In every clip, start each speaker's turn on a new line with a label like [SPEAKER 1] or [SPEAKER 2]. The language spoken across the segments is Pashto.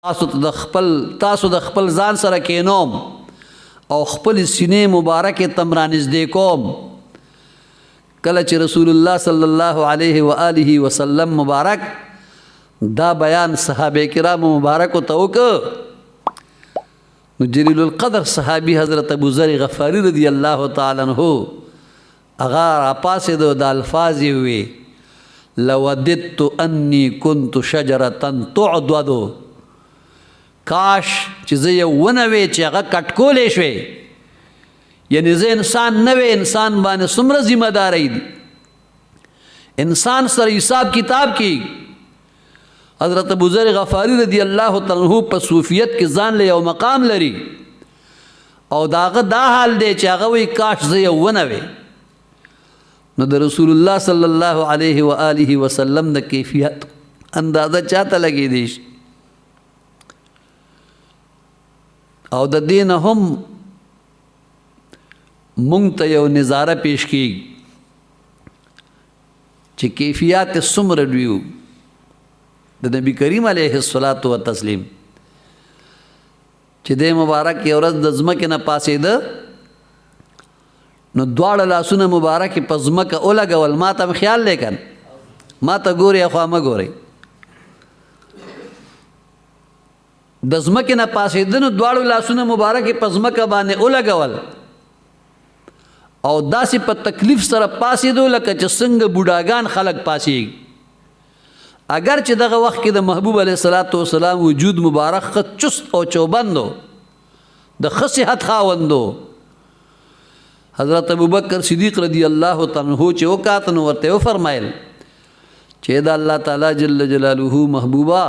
[SPEAKER 1] تاسو د خپل ځان سره کینوم او خپل سینې مبارکې تم رانږدې کوم. کله چې رسول الله صلی الله علیه و آله وسلم مبارک دا بیان صحابه کرام مبارک ته وکړ نو جلیل القدر صحابي حضرت ابو ذر غفاری رضی الله تعالی عنہ هغه راپاسېدو د الفاظ یې وی لوددت انی كنت شجرة تعضد کاش چې زه یو ونه وی چې هغه کټکولې شوې یعنی زه انسان نه وی انسان باندې څومره ذمہ داری دي انسان سره حساب کتاب کی. حضرت ابو ذر غفاری رضی الله تعالی عنہ په صوفیت کې ځان له یو مقام لري او داغه دا حال دی چې هغه وی کاش زه یو ونه وی. نو د رسول الله صلی الله علیه و آله وسلم د کیفیت اندازه چاته لګی دی او د دین هم مونږ ته یو نظاره پیش کیږي چې کیفیات څومره ډیو د نبی کریم علیه الصلاۃ والتسلیم چې د مبارک یو ورځ د ځمکې نه پاسېده نو دواړه لاسونه مبارک په ځمکه ولګول. ما ته خیال لیکن ما ته ګوري خو ما ګوري د ځمکې نه پاسېده نو دواړو لاسونه مبارک په ځمکه باندې ولګول او داسې په تکلیف سره پاسېدو لکه چې څنګه بوډاګان خلک پاسېږي. اگر چې دغه وخت کې د محبوب علیه الصلاۃ والسلام وجود مبارک خط چست او چوبندو د ښه صحت خاوندو. حضرت ابوبکر صدیق رضی الله تعالی عنہ چې وکات نو ورته وفرمایل چې دا الله تعالی جل جلاله محبوبا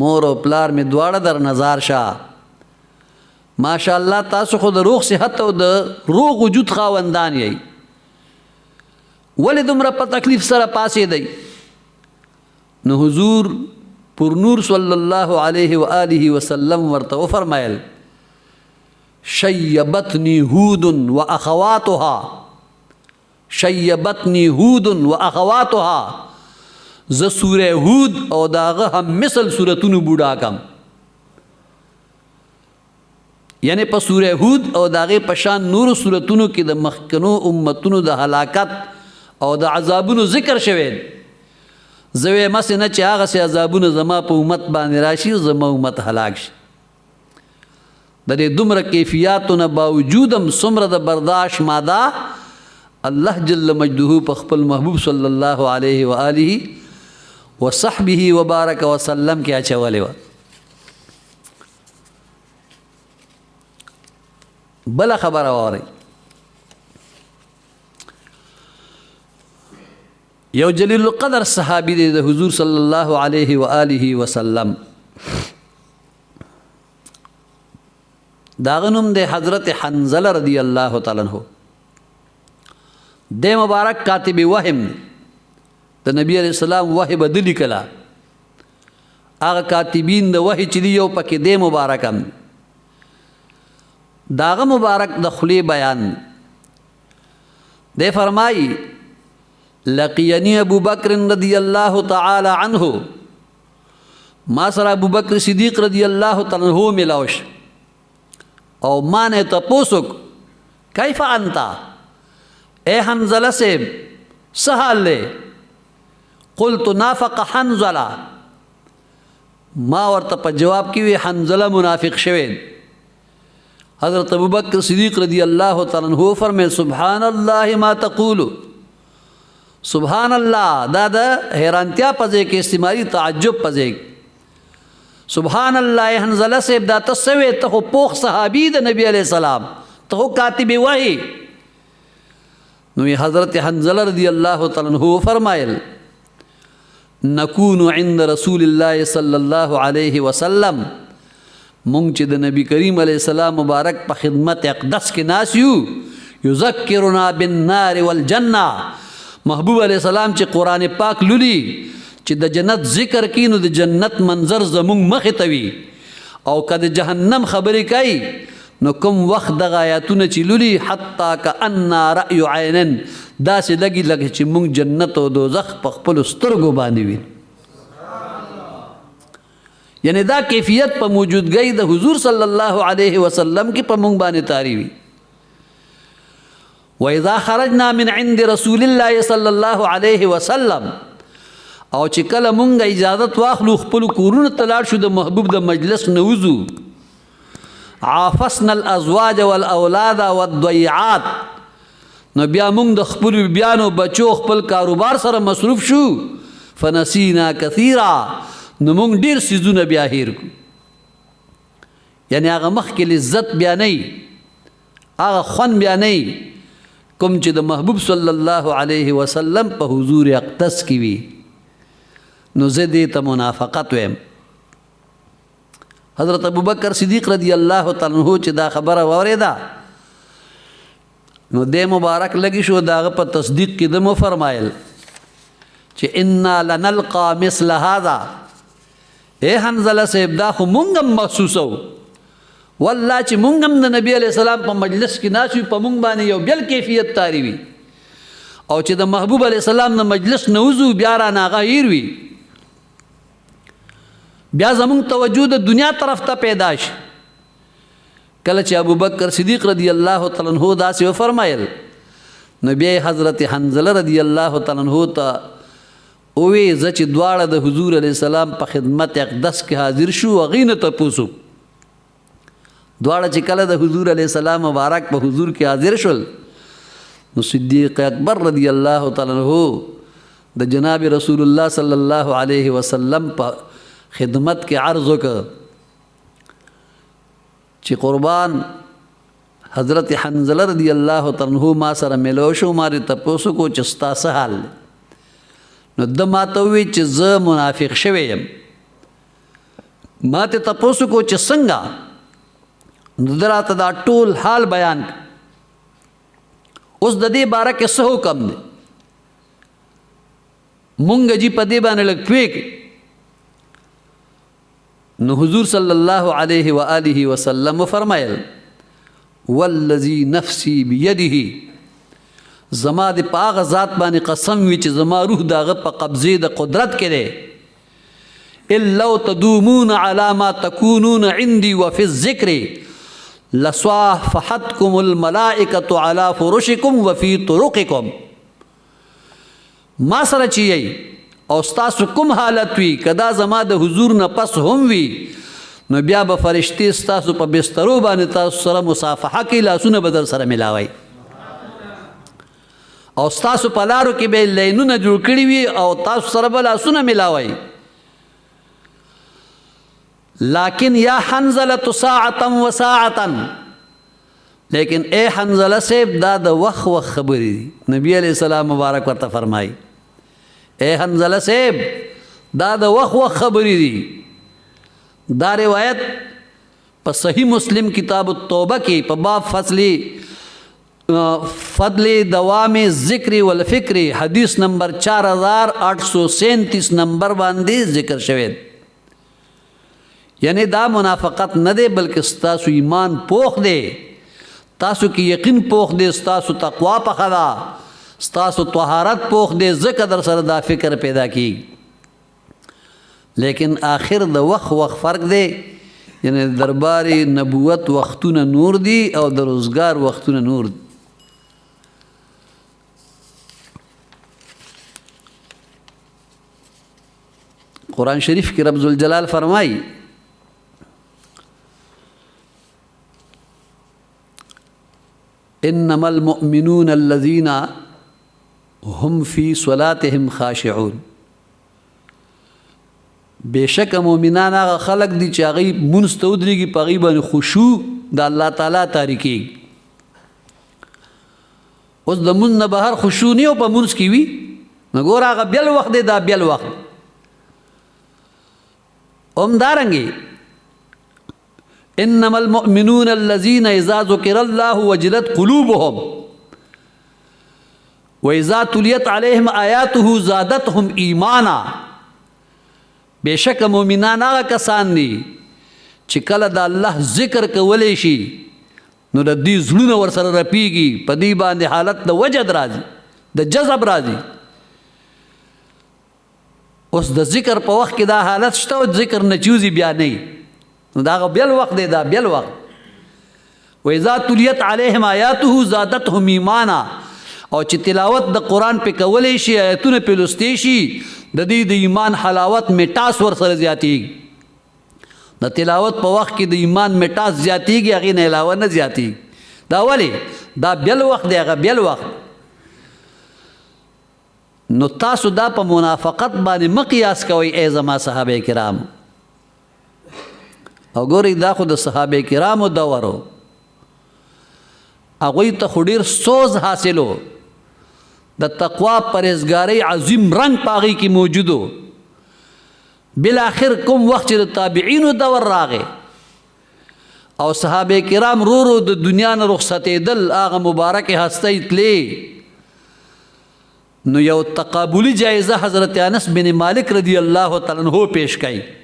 [SPEAKER 1] مور او پلار می دواړه در نظر شه ماشاء الله تاسو خو د روغ صحت او د روغ وجود خاوندان یې ولې دومره په تکلیف سره پاسې دی. نو حضور پر نور صلی الله علیه و آله وسلم ورته وفرمایل شیبتنی هود و اخواتها شیبتنی هود و اخواتها ز سوره هود او داغه هم مثل سورتونو بوډا کم یعنی په سوره هود او داغه پشان نور سورتونو کې د مخکنو امتونو د هلاکت او د عذابونو ذکر شوی. زوی مس نه چې هغه سي عذابونه زما په امت باندې راشي زما امت هلاک شي. د دې دومره کیفیاتونه باوجودم څومره د برداشت ماده الله جل مجده په خپل محبوب صلی الله علیه و آله وصحبه وبارک وسلم کې اچولې و. بل خبره وره یو جلیل القدر صحابی دی د حضور صلی الله علیه و آله وسلم داغه نوم د حضرت حنظله رضی الله تعالی عنہ د مبارک کاتب وهم د نبی علیہ السلام وحی بدلی کلا هغه کاتبین د وحی چې دی یو پکې د مبارکم داغه مبارک د خلی بیان د فرمای لقینی ابو بکر رضی اللہ تعالی عنہ ما سره ابو بکر صدیق رضی اللہ تعالی عنہ ملاوش او ما نے تپوسک کیف انتا اے حنظلہ سے سحال لے قلت نافق حنظلہ ما ورته په جواب کې وی حنظلہ منافق شوید. حضرت ابو بکر صدیق رضی اللہ تعالی عنہ فرمائے سبحان اللہ ما تقول سبحان الله دا د حیرانتیا پځې کې استعمالي تعجب پځې سبحان الله حنظله صاحب دا تسوي ته پوخ صحابي د نبی عليه السلام ته کاتب وحي. نو حضرت حنظله رضی الله تعالی عنہ فرمایل نكون عند رسول الله صلی الله علیه وسلم مونږ چې د نبی کریم علیه السلام مبارک په خدمت اقدس کې ناس یو یذکرنا بالنار والجنه محبوب علیہ السلام چې قرآن پاک لولي چې د جنت ذکر کینو د جنت منظر زمونږ مخې ته وي او که د جهنم خبرې کوي نو کوم وخت دغه آیاتونه چې لولي حتی کأنا رأی عینن داسې لګي لکه چې مونږ جنت او دوزخ په خپلو سترګو باندې وي. یعنی دا کیفیت په موجودګۍ د حضور صلی الله علیه وسلم کې په مونږ باندې طاری وي. وإذا خرجنا من عند رسول الله صلی الله علیه وسلم، او چې کله مونږ اجازت واخلو خپل کورونو ته لاړ شو د محبوب د مجلس نه وځو، عافسنا الازواج والاولاد والضيعات، نو بیا مونږ د خپل بیانو بچو خپل کاروبار سره مصروف شو. فنسینا کثیرا، نو مونږ ډیر سیزونه بیا هیر کو. یعنی هغه مخکې لذت بیا نه، هغه خوند بیا نه کوم چې د محبوب صلی الله علیه وسلم په حضور اقدس کې وي. نو زه دې ته منافقت ویم. حضرت ابوبکر صدیق رضی الله تعالی عنہ چې دا خبره واورېده، نو دې مبارک لګی شو داغه په تصدیق کې د مو فرمایل چې انا لنلقى مثل هذا. اے حنظله صاحب دا خو مونږ هم محسوسو، والله چې مونږ هم د نبی علیہ السلام په مجلس کې ناست وي، په مونږ باندې یو بل کیفیت طاری وي، او چې د محبوب علیہ السلام د مجلس نه وځو بیا را ناغه هیر وي، بیا زمونږ توجه د دنیا طرف ته پیدا شي. کله چې ابوبکر صدیق رضی الله تعالی عنہ داسې وفرمایل، نو بیا حضرت حنظله رضی الله تعالی عنہ ته اوی زه چې دواړه د حضور علیہ السلام په خدمت اقدس کې حاضر شو، هغې نه تپوسو. دواړه چې کله د حضور علیہ السلام مبارک په حضور کې حاضر شول، نو صدیق اکبر رضی الله تعالی عنہ د جناب رسول الله صلی الله علیه وسلم په خدمت کې عرض وکړ چې قربان حضرت حنظله رضی الله تعالی عنہ ما سره ملو شو، ما دې تپوسو کو چې ستا څه حال دی. نو د ما ته وویل چې زه منافق شوی یم. ما ته تپوسو کو چې څنګه؟ نو ده راته دا ټول حال بیان کړ. اوس د دې باره کې څه حکم دی؟ مونږ جی په دې باندې لږ پوهېږو. نو حضور صلی الله علیه و آله وسلم فرمایل والذی نفسی بیده، زما د په هغه ذات باندې قسم وي چې زما روح د هغه په قبضې د قدرت کې دی، ان لو تدومون علی ما تکونون عندي وفي الذکر لصافحتکم الملائکة علی فرشکم وفي طرقکم. ما سره چې یی او ستاسو کوم حالت وي، کدا زما د حضور نه پس هم وي، نو بیا به فرشتې ستاسو په بسترو باندې تاسو سره مصافحه کوي، لاسونه به در سره ملاوي، او ستاسو په لارو کې به لینونه جوړ کړي وي او تاسو سره به لاسونه ملاوي. لیکن یا حنظله ساعتا و ساعتا، لیکن اے حنظله صاحب دا د وخت وخت خبرې دي. نبی علیہ السلام مبارک ورته فرمایي اے حنظله صاحب دا د وخت وخت خبرې دي. دا روایت په صحیح مسلم کتاب التوبه کې په باب فضل دوام ذکر والفکر حدیث نمبر 4837 نمبر باندې ذکر شوی. یعنی دا منافقت نه دی بلکې ستاسو ایمان پوخ دی، تاسو کې یقین پوخ دی، ستاسو تقوا پخه ده، ستاسو طهارت پوخ دی، ځکه در سره دا فکر پیدا کی. لیکن آخر د وخت فرق دی، یعنی دربار نبوت وختونه نور دی او د روزګار وختونه نور دی. قرآن شریف کې رب ذوالجلال فرمائی انما المؤمنون الذين هم في صلاتهم خاشعون. بشک مؤمنان هغه خلق دي چې هغه مونږ ته ودرېږي، په هغې باندې خشوع د الله تعالی طاری کېږي. اوس د مونځ نه بهر خشوع نه او په مونځ کې وي، نو ګوره هغه بل وخت دی، دا بل وخت. همدارنګې انما المؤمنون الذين اذا ذكر الله وجلت قلوبهم واذا تليت عليهم آياته زادتهم ایمانا. بشک مؤمنان هغه کسان دي چې کله د الله ذکر کولی شي نو د دې زړونه ورسره رپیږي، په دې باندې حالت د وجد راځي، د جذب راځي. اوس د ذکر په وخت کې دا حالت شته او ذکر نه چوزي بیا نه نو دا بیل وخت دی دا بیل وخت وإذا تلیت علیهم آیاته زادتهم ایمانا او چې تلاوت د قرآن په کولې شي آیتونه په لوستې شي د دې د ایمان حلاوت میټاس ور سره زیاتېږي د تلاوت په وخت کې د ایمان میټاس زیاتېږي هغې نه علاوه نه زیاتېږي دا ولې دا بیل وخت دی هغه بیل وخت نو تاسو دا په منافقت باندې مقیاس کوئ ای زما صحابه کرام او ګورئ دا خو د صحابه کرامو دور و هغوی ته خو ډېر سوز حاصلو د تقوا پرهیزګارۍ عظیم رنګ په هغې کې موجود و بالاخر کوم وخت چې د تابعینو دور راغی او صحابه کرام رو رو د دنیا نه رخصتېدل هغه مبارکې هستۍ تلې نو یو تقابلی جایزه حضرت انس بن مالک رضی الله تعالی عنہ پیش کړي